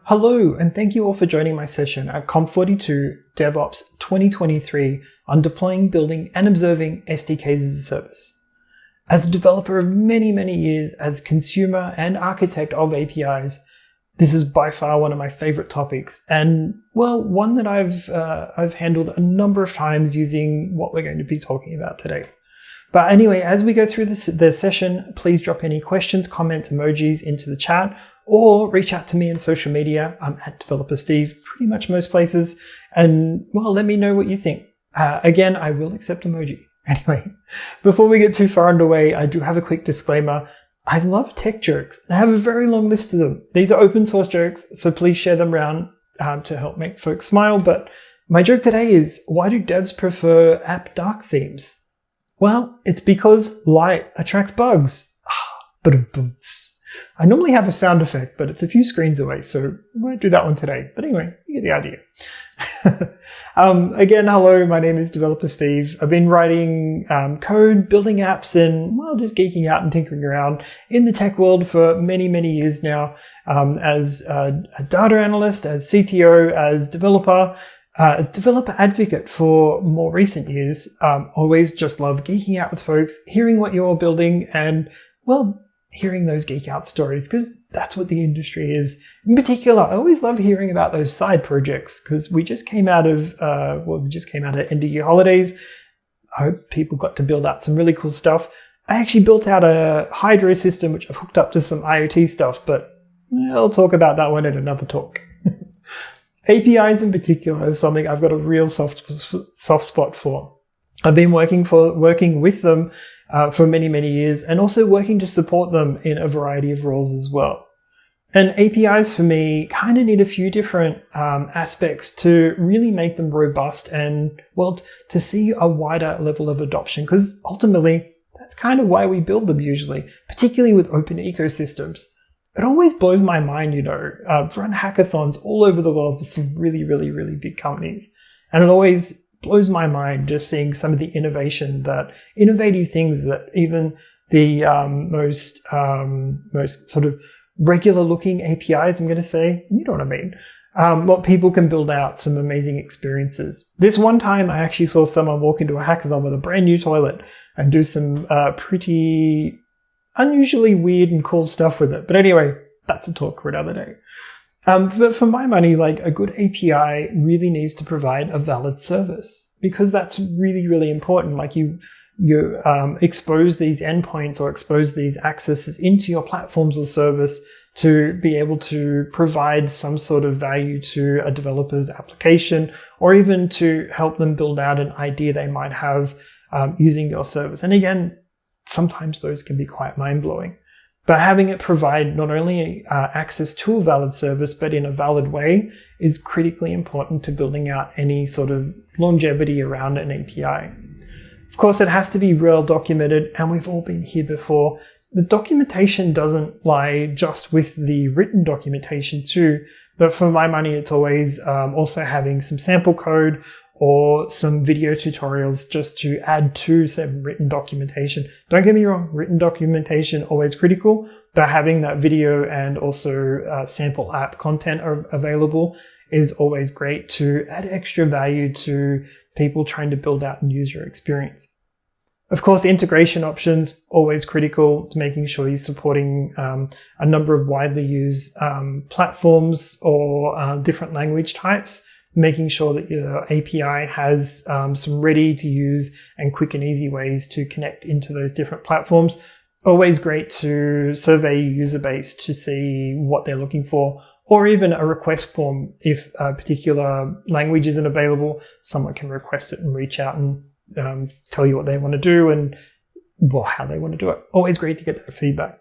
Hello, and thank you all for joining my session at Conf42 DevOps 2023 on deploying, building, and observing SDKs as a service. As a developer of many years as consumer and architect of APIs, this is by far one of my favorite topics, and well, one that I've handled a number of times using what we're going to be talking about today. But anyway, as we go through the session, please drop any questions, comments, emojis into the chat, or reach out to me on social media. I'm at DeveloperSteve, pretty much most places, and well, let me know what you think. Again, I will accept emoji. Anyway, before we get too far underway, I do have a quick disclaimer. I love tech jokes, and I have a very long list of them. These are open source jokes, so please share them around to help make folks smile. But my joke today is, why do devs prefer app dark themes? Well, it's because light attracts bugs. I normally have a sound effect, but it's a few screens away, so I won't do that one today. But anyway, you get the idea. Again, hello, my name is DeveloperSteve. I've been writing code, building apps, and well, just geeking out and tinkering around in the tech world for many years now, as a data analyst, as CTO, as developer advocate for more recent years. Always just love geeking out with folks, hearing what you're building, and well, hearing those geek out stories, because that's what the industry is. In particular, I always love hearing about those side projects, because we just came out of end of year holidays. I hope people got to build out some really cool stuff. I actually built out a Hydro system, which I've hooked up to some IoT stuff, but I'll talk about that one in another talk. APIs in particular is something I've got a real soft spot for. I've been working with them for many years, and also working to support them in a variety of roles as well. And APIs for me kind of need a few different aspects to really make them robust and, well, to see a wider level of adoption, because ultimately that's kind of why we build them usually, particularly with open ecosystems. It always blows my mind, I've run hackathons all over the world with some really big companies, and it always blows my mind just seeing some of the innovative things that even the most sort of regular looking APIs, I'm going to say, you know what I mean, what people can build out some amazing experiences. This one time I actually saw someone walk into a hackathon with a brand new toilet and do some pretty unusually weird and cool stuff with it. But anyway, that's a talk for another day. But for my money, like, a good API really needs to provide a valid service, because that's really important. Like, you expose these endpoints or expose these accesses into your platforms as a service to be able to provide some sort of value to a developer's application, or even to help them build out an idea they might have using your service. And again, sometimes those can be quite mind-blowing. But having it provide not only access to a valid service, but in a valid way, is critically important to building out any sort of longevity around an API. Of course, it has to be well documented, and we've all been here before. The documentation doesn't lie just with the written documentation too, but for my money, it's always also having some sample code or some video tutorials just to add to some written documentation. Don't get me wrong, written documentation always critical, but having that video and also sample app content available is always great to add extra value to people trying to build out a user experience. Of course, integration options, always critical to making sure you're supporting a number of widely used platforms or different language types, making sure that your API has some ready to use and quick and easy ways to connect into those different platforms. Always great to survey your user base to see what they're looking for, or even a request form. If a particular language isn't available, someone can request it and reach out and tell you what they want to do and, well, how they want to do it. Always great to get that feedback.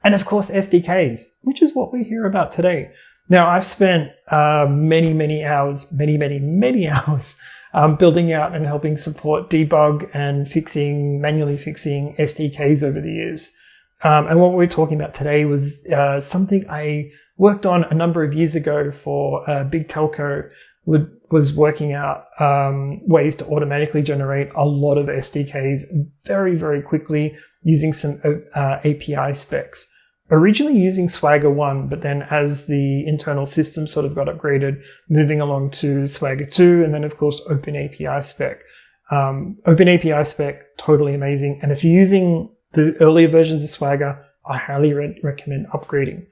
And of course, SDKs, which is what we hear about today. Now, I've spent many hours building out and helping support debug and manually fixing SDKs over the years. And what we're talking about today was something I worked on a number of years ago for a big telco. Was working out ways to automatically generate a lot of SDKs very quickly using some API specs. originally using Swagger 1, but then as the internal system sort of got upgraded, moving along to Swagger 2, and then of course OpenAPI spec. OpenAPI spec, totally amazing. And if you're using the earlier versions of Swagger, I highly recommend upgrading,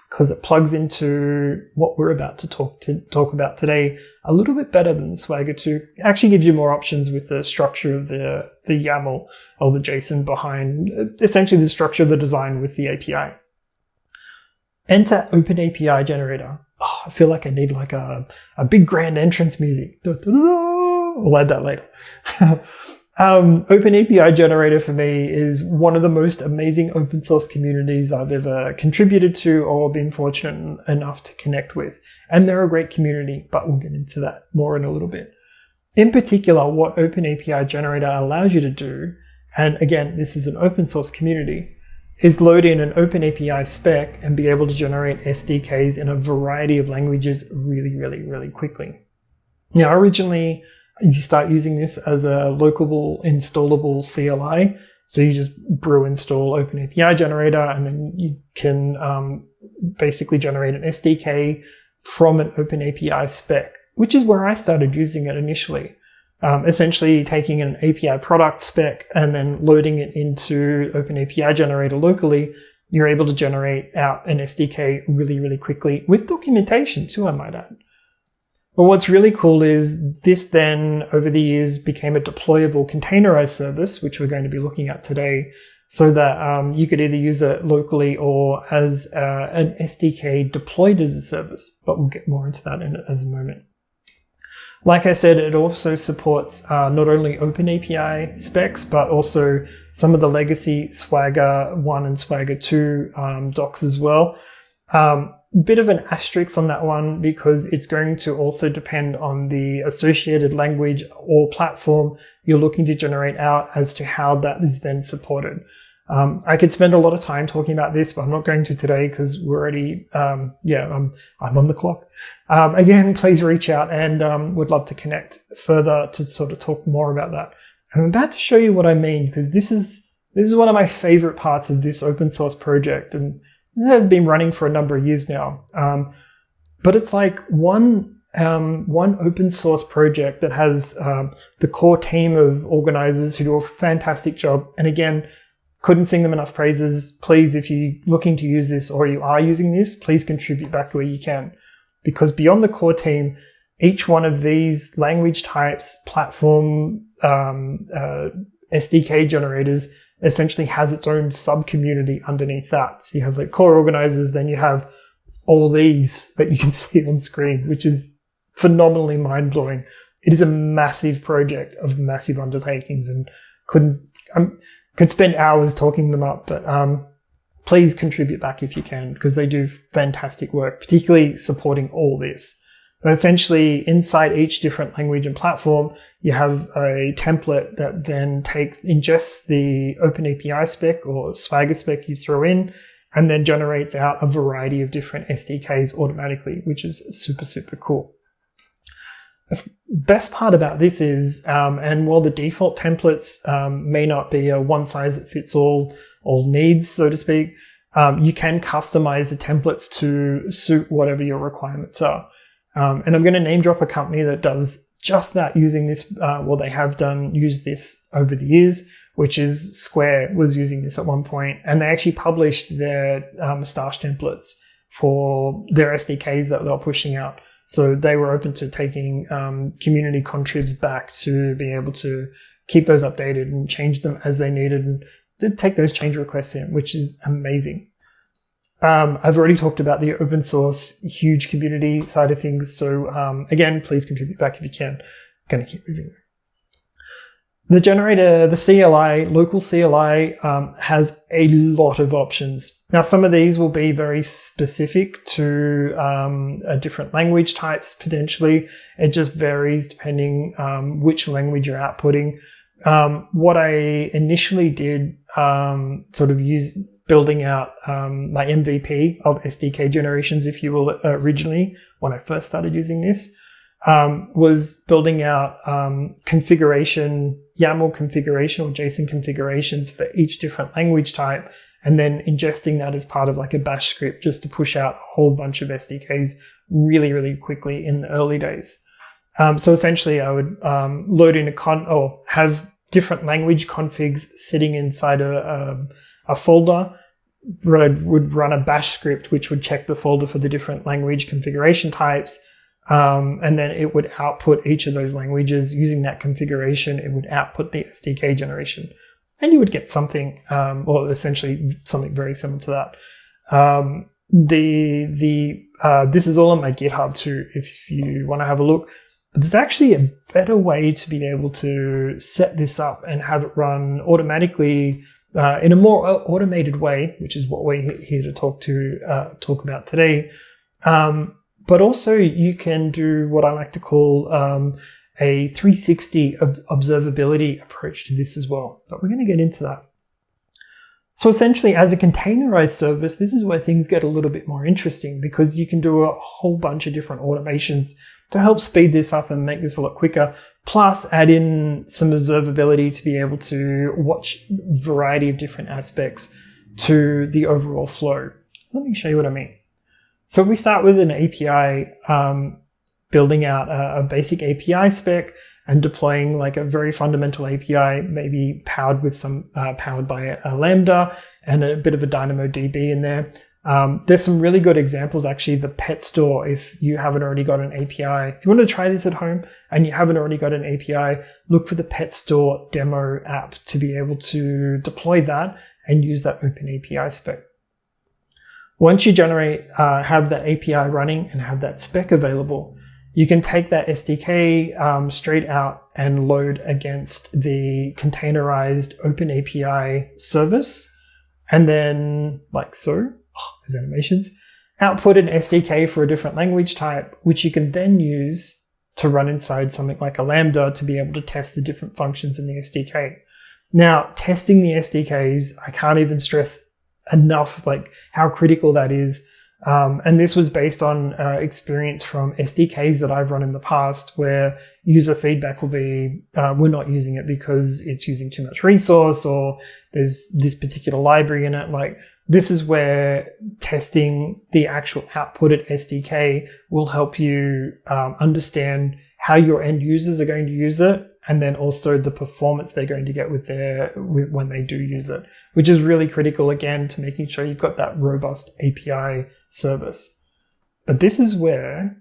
because it plugs into what we're about to talk about today a little bit better than the Swagger 2. It actually gives you more options with the structure of the YAML or the JSON behind, essentially the structure of the design with the API. Enter OpenAPI generator. Oh, I feel like I need like a big grand entrance music. We'll add that later. OpenAPI generator for me is one of the most amazing open source communities I've ever contributed to or been fortunate enough to connect with. And they're a great community, but we'll get into that more in a little bit. In particular, what OpenAPI generator allows you to do, and again, this is an open source community, is load in an OpenAPI spec and be able to generate SDKs in a variety of languages really quickly. Now, originally, you start using this as a local installable CLI. So you just brew install OpenAPI generator, and then you can basically generate an SDK from an OpenAPI spec, which is where I started using it initially. Essentially taking an API product spec and then loading it into OpenAPI generator locally, you're able to generate out an SDK really quickly with documentation too, I might add. But what's really cool is this then, over the years, became a deployable containerized service, which we're going to be looking at today, so that you could either use it locally or as an SDK deployed as a service. But we'll get more into that in a moment. Like I said, it also supports not only OpenAPI specs, but also some of the legacy Swagger 1 and Swagger 2 docs as well. Bit of an asterisk on that one, because it's going to also depend on the associated language or platform you're looking to generate out as to how that is then supported. I could spend a lot of time talking about this, but I'm not going to today because we're already, I'm on the clock. Again, please reach out and would love to connect further to sort of talk more about that. And I'm about to show you what I mean, because this is one of my favorite parts of this open source project, and it has been running for a number of years now. But it's like one open source project that has the core team of organizers who do a fantastic job. And again, couldn't sing them enough praises. Please, if you're looking to use this or you are using this, please contribute back where you can. Because beyond the core team, each one of these language types, platform, SDK generators essentially has its own sub-community underneath that. So you have like core organizers, then you have all these that you can see on screen, which is phenomenally mind-blowing. It is a massive project of massive undertakings, and could spend hours talking them up, but please contribute back if you can, because they do fantastic work, particularly supporting all this. But essentially, inside each different language and platform, you have a template that then ingests the OpenAPI spec or Swagger spec you throw in, and then generates out a variety of different SDKs automatically, which is super cool. The best part about this is, and while the default templates may not be a one-size-fits-all needs, so to speak, you can customize the templates to suit whatever your requirements are. And I'm going to name drop a company that does just that using this. They have used this over the years, which is Square was using this at one point, and they actually published their Moustache templates for their SDKs that they're pushing out. So they were open to taking community contribs back to be able to keep those updated and change them as they needed, and did take those change requests in, which is amazing. I've already talked about the open source huge community side of things. So again, please contribute back if you can. I'm going to keep moving. The generator, the CLI, local CLI, has a lot of options. Now, some of these will be very specific to different language types, potentially. It just varies depending which language you're outputting. What I initially did, sort of building out my MVP of SDK generations, if you will, originally, when I first started using this, was building out configuration, YAML configuration or JSON configurations for each different language type, and then ingesting that as part of like a bash script just to push out a whole bunch of SDKs really, really quickly in the early days. So essentially I would load in or have different language configs sitting inside a folder. I would run a bash script which would check the folder for the different language configuration types, and then it would output each of those languages. Using that configuration, it would output the SDK generation, and you would get something, or essentially something very similar to that. This is all on my GitHub too, if you want to have a look. But there's actually a better way to be able to set this up and have it run automatically in a more automated way, which is what we're here to talk about today. But also you can do what I like to call a 360 observability approach to this as well. But we're going to get into that. So essentially, as a containerized service, this is where things get a little bit more interesting, because you can do a whole bunch of different automations to help speed this up and make this a lot quicker, plus add in some observability to be able to watch a variety of different aspects to the overall flow. Let me show you what I mean. So we start with an API, building out a basic API spec and deploying like a very fundamental API, maybe powered by a Lambda and a bit of a DynamoDB in there. There's some really good examples, actually. The pet store, if you haven't already got an API, if you want to try this at home and you haven't already got an API, look for the pet store demo app to be able to deploy that and use that open API spec. Once you have that API running and have that spec available, you can take that SDK straight out and load against the containerized open API service. And then, like so, there's animations, output an SDK for a different language type, which you can then use to run inside something like a Lambda to be able to test the different functions in the SDK. Now, testing the SDKs, I can't even stress enough like how critical that is. And this was based on experience from SDKs that I've run in the past, where user feedback will be, we're not using it because it's using too much resource, or there's this particular library in it. Like, this is where testing the actual outputted SDK will help you understand how your end users are going to use it, and then also the performance they're going to get when they do use it, which is really critical, again, to making sure you've got that robust API service. But this is where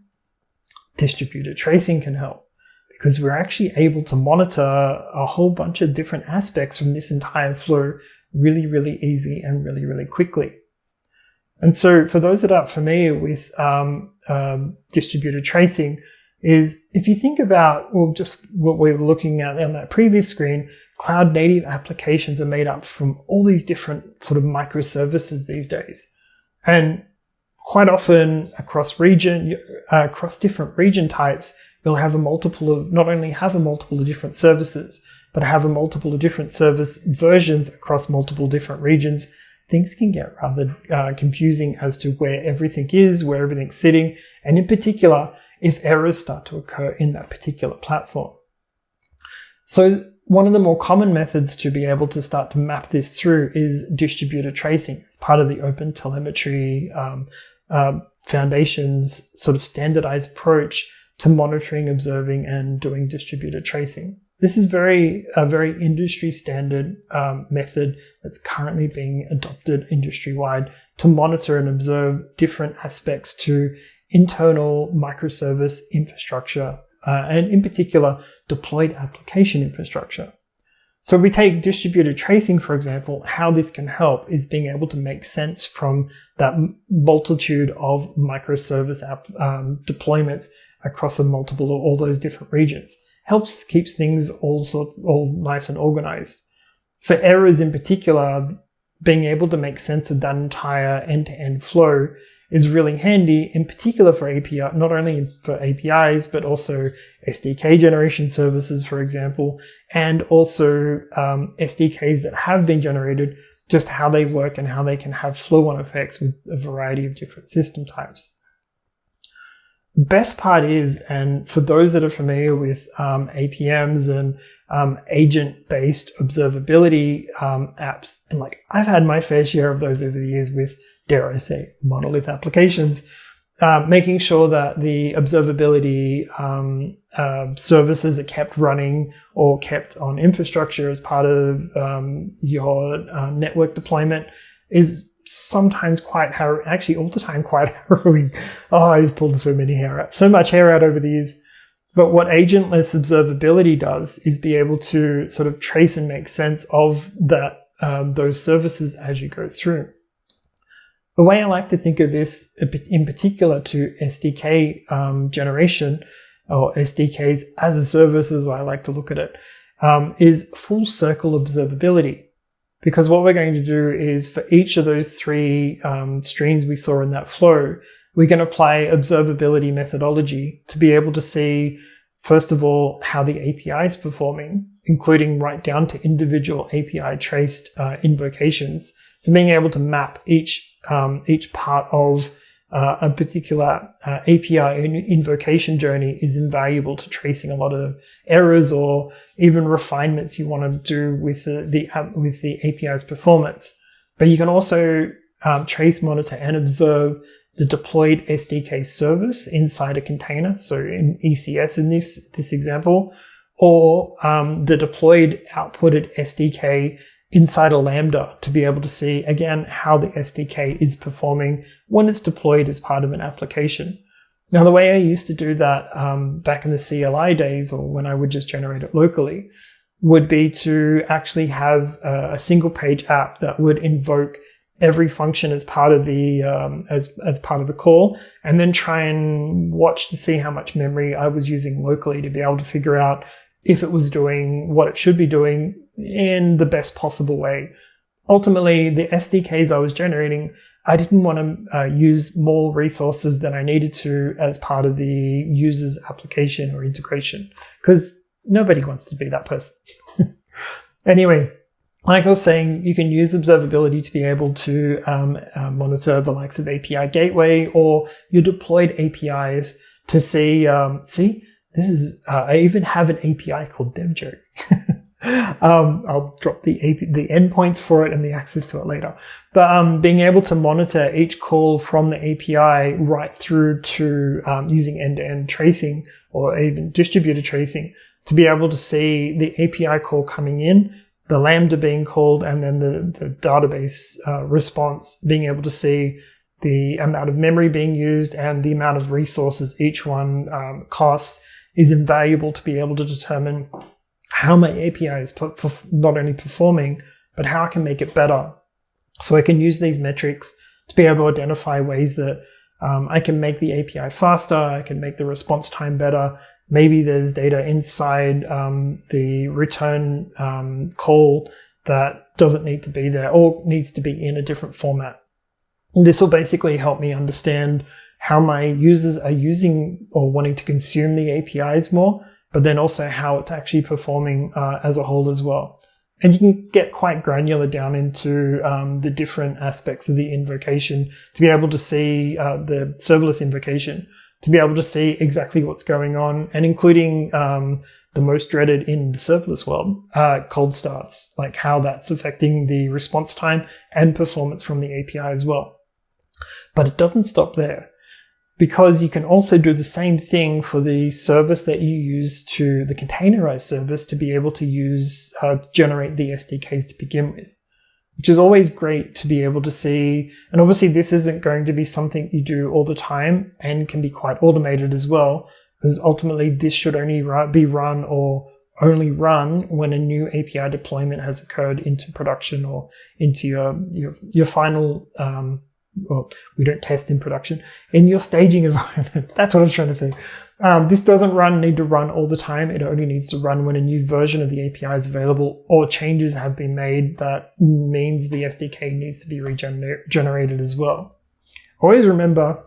distributed tracing can help, because we're actually able to monitor a whole bunch of different aspects from this entire flow really, really easy and really, really quickly. And so for those that aren't familiar with distributed tracing, is if you think about, well, just what we were looking at on that previous screen, cloud native applications are made up from all these different sort of microservices these days. And quite often across different region types, you'll have not only have a multiple of different services, but have a multiple of different service versions across multiple different regions. Things can get rather confusing as to where everything is, where everything's sitting, and in particular, if errors start to occur in that particular platform. So one of the more common methods to be able to start to map this through is distributed tracing as part of the Open Telemetry Foundation's sort of standardized approach to monitoring, observing, and doing distributed tracing. This is a very industry standard method that's currently being adopted industry-wide to monitor and observe different aspects to internal microservice infrastructure, and in particular, deployed application infrastructure. So we take distributed tracing, for example. How this can help is being able to make sense from that multitude of microservice deployments across all those different regions. Keeps things all nice and organized. For errors in particular, being able to make sense of that entire end-to-end flow is really handy, in particular for API, not only for APIs, but also SDK generation services, for example, and also SDKs that have been generated, just how they work and how they can have flow-on effects with a variety of different system types. best part is, and for those that are familiar with APMs and agent-based observability apps, and like I've had my fair share of those over the years with, dare I say, monolith applications, making sure that the observability services are kept running or kept on infrastructure as part of your network deployment is sometimes quite harrowing, actually all the time quite harrowing. Oh, I've pulled so much hair out over the years. But what agentless observability does is be able to sort of trace and make sense of that those services as you go through. The way I like to think of this, in particular to SDK generation, or SDKs as a service, as I like to look at it, is full circle observability. Because what we're going to do is for each of those three streams we saw in that flow, we can apply observability methodology to be able to see, first of all, how the API is performing, including right down to individual API traced invocations. So being able to map each part of a particular API invocation journey is invaluable to tracing a lot of errors or even refinements you want to do with the API's performance. But you can also trace, monitor, and observe the deployed SDK service inside a container. So in ECS in this example, or the deployed outputted SDK inside a Lambda to be able to see, again, how the SDK is performing when it's deployed as part of an application. Now, the way I used to do that back in the CLI days, or when I would just generate it locally, would be to actually have a single page app that would invoke every function as part of the as part of the call, and then try and watch to see how much memory I was using locally to be able to figure out if it was doing what it should be doing in the best possible way. Ultimately, the SDKs I was generating, I didn't want to use more resources than I needed to as part of the user's application or integration, because nobody wants to be that person. Anyway, like I was saying, you can use observability to be able to monitor the likes of API Gateway or your deployed APIs to see, this is, I even have an API called DevJoke. I'll drop the endpoints for it and the access to it later. But being able to monitor each call from the API right through to using end-to-end tracing or even distributed tracing to be able to see the API call coming in, the Lambda being called, and then the database response, being able to see the amount of memory being used and the amount of resources each one costs is invaluable to be able to determine how my API is not only performing, but how I can make it better. So I can use these metrics to be able to identify ways that I can make the API faster, I can make the response time better. Maybe there's data inside the return call that doesn't need to be there or needs to be in a different format. And this will basically help me understand how my users are using or wanting to consume the APIs more, but then also how it's actually performing as a whole as well. And you can get quite granular down into the different aspects of the invocation to be able to see the serverless invocation, to be able to see exactly what's going on, and including the most dreaded in the serverless world, cold starts, like how that's affecting the response time and performance from the API as well. But it doesn't stop there, because you can also do the same thing for the service that you use to the containerized service to be able to use, generate the SDKs to begin with, which is always great to be able to see. And obviously this isn't going to be something you do all the time and can be quite automated as well, because ultimately this should only be run or only run when a new API deployment has occurred into production or into your final, well, we don't test in production, in your staging environment. That's what I'm trying to say. This doesn't need to run all the time. It only needs to run when a new version of the API is available or changes have been made that means the SDK needs to be regenerated as well. Always remember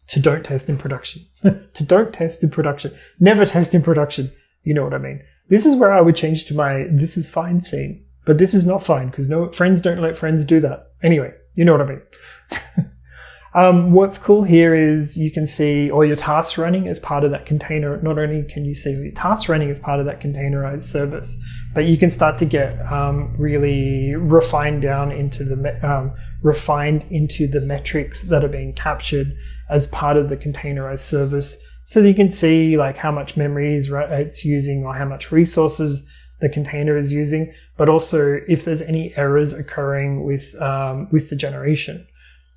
to don't test in production. To don't test in production. Never test in production. You know what I mean. This is where I would change to my this is fine scene. But this is not fine, because no, friends don't let friends do that. Anyway, you know what I mean. What's cool here is you can see all your tasks running as part of that container. Not only can you see your tasks running as part of that containerized service, but you can start to get really refined into the metrics that are being captured as part of the containerized service. So that you can see like how much memory it's using or how much resources the container is using, but also if there's any errors occurring with the generation.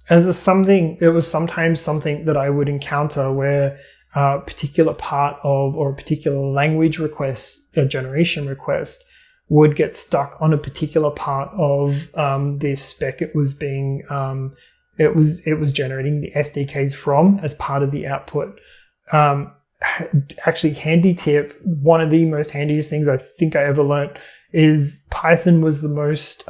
And it was sometimes something that I would encounter where a particular part of or a particular language request, a generation request, would get stuck on a particular part of this spec it was being it was generating the SDKs from as part of the output. Actually, handy tip, one of the most handiest things I think I ever learned is Python was the most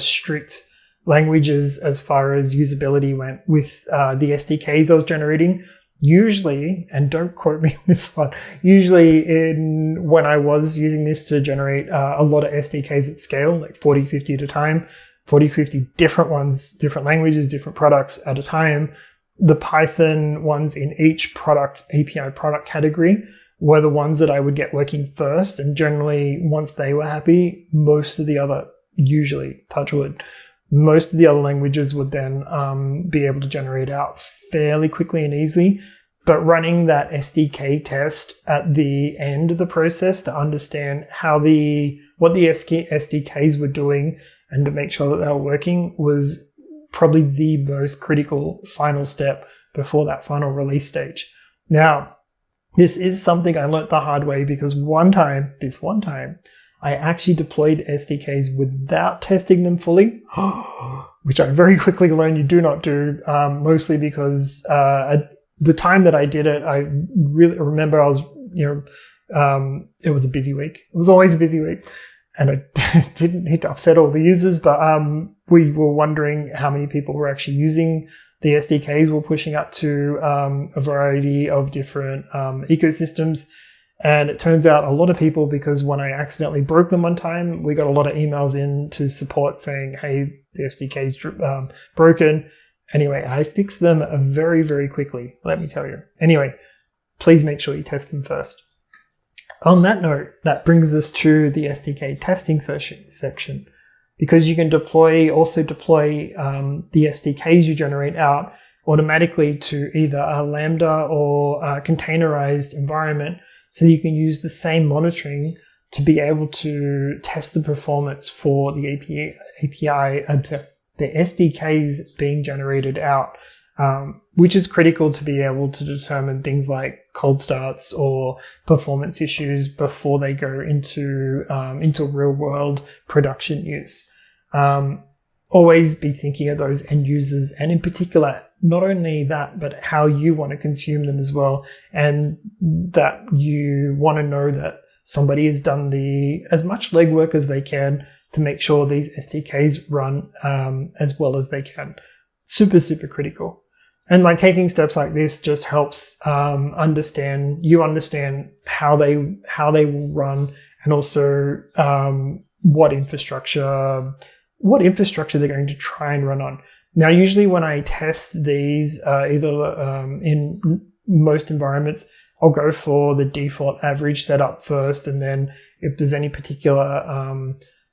strict languages as far as usability went with the SDKs I was generating. Usually, and don't quote me on this one, usually when I was using this to generate a lot of SDKs at scale, like 40, 50 at a time, 40, 50 different ones, different languages, different products at a time, the Python ones in each API product category were the ones that I would get working first. And generally, once they were happy, most of the other, usually, touch wood, most of the other languages would then be able to generate out fairly quickly and easily. But running that SDK test at the end of the process to understand what the SDKs were doing and to make sure that they were working was probably the most critical final step before that final release stage. Now, this is something I learned the hard way because this one time, I actually deployed SDKs without testing them fully, which I very quickly learned you do not do, mostly because at the time that I did it, I really remember it was a busy week. It was always a busy week. And I didn't need to upset all the users, but we were wondering how many people were actually using the SDKs. We're pushing up to a variety of different ecosystems. And it turns out a lot of people, because when I accidentally broke them one time, we got a lot of emails in to support saying, hey, the SDK's broken. Anyway, I fixed them very, very quickly, let me tell you. Anyway, please make sure you test them first. On that note, that brings us to the SDK testing section, because you can also deploy the SDKs you generate out automatically to either a Lambda or a containerized environment, so you can use the same monitoring to be able to test the performance for the the SDKs being generated out, which is critical to be able to determine things like cold starts or performance issues before they go into real world production use. Always be thinking of those end users, and in particular, not only that, but how you want to consume them as well, and that you want to know that somebody has done as much legwork as they can to make sure these SDKs run as well as they can. Super, super critical. And like taking steps like this just helps understand how they will run, and also what infrastructure they're going to try and run on. Now, usually when I test these, either in most environments, I'll go for the default average setup first, and then if there's any particular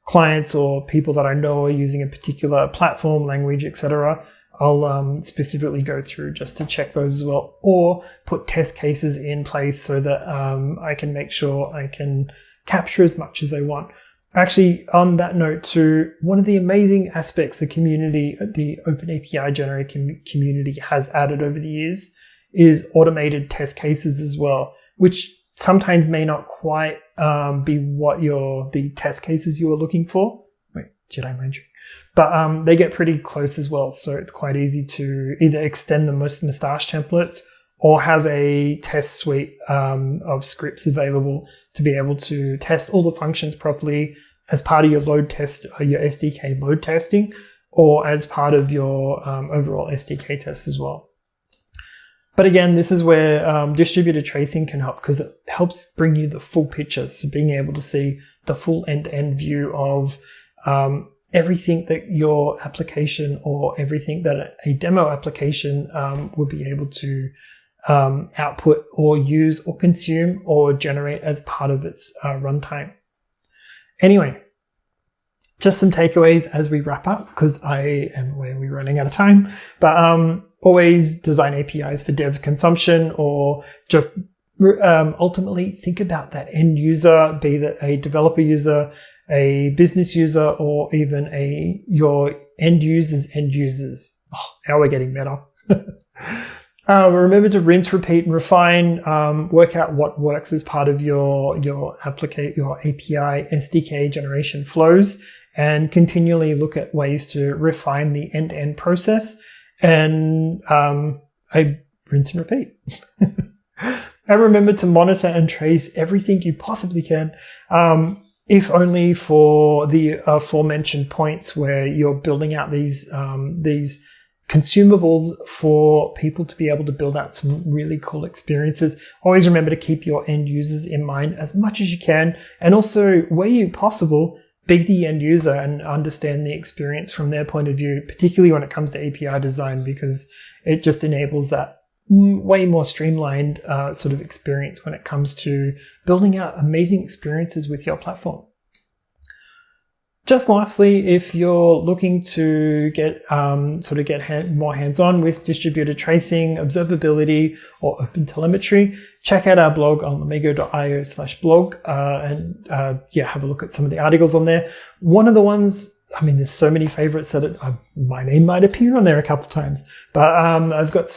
clients or people that I know are using a particular platform, language, etc., I'll specifically go through just to check those as well, or put test cases in place so that I can make sure I can capture as much as I want. Actually, on that note too, one of the amazing aspects the OpenAPI generator community has added over the years is automated test cases as well, which sometimes may not quite be what the test cases you are looking for. Wait, did I mention? But they get pretty close as well, so it's quite easy to either extend the mustache templates or have a test suite of scripts available to be able to test all the functions properly as part of your load test, your SDK load testing, or as part of your overall SDK test as well. But again, this is where distributed tracing can help, because it helps bring you the full picture. So being able to see the full end-to-end view of everything that your application or everything that a demo application would be able to output or use or consume or generate as part of its runtime. Anyway, just some takeaways as we wrap up, because I am aware we're running out of time, but always design APIs for dev consumption, or just ultimately think about that end user, be that a developer user, a business user, or even your end users. Oh, now we're getting better. Remember to rinse, repeat, and refine. Work out what works as part of your API SDK generation flows, and continually look at ways to refine the end-to-end process. And rinse and repeat. And remember to monitor and trace everything you possibly can, if only for the aforementioned points where you're building out these consumables for people to be able to build out some really cool experiences. Always remember to keep your end users in mind as much as you can, and also, where you possible, be the end user and understand the experience from their point of view, particularly when it comes to API design, because it just enables that way more streamlined sort of experience when it comes to building out amazing experiences with your platform. Just lastly, if you're looking to get more hands-on with distributed tracing, observability, or OpenTelemetry, check out our blog on amigo.io/blog and have a look at some of the articles on there. One of the ones, there's so many favorites that my name might appear on there a couple times, but I've got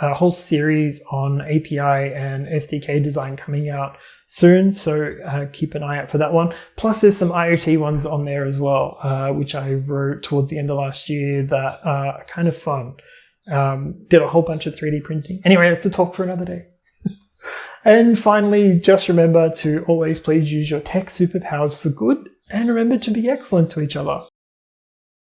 a whole series on API and SDK design coming out soon, so keep an eye out for that one. Plus there's some IoT ones on there as well, which I wrote towards the end of last year that are kind of fun. Did a whole bunch of 3D printing. Anyway, that's a talk for another day. And finally, just remember to always please use your tech superpowers for good, and remember to be excellent to each other.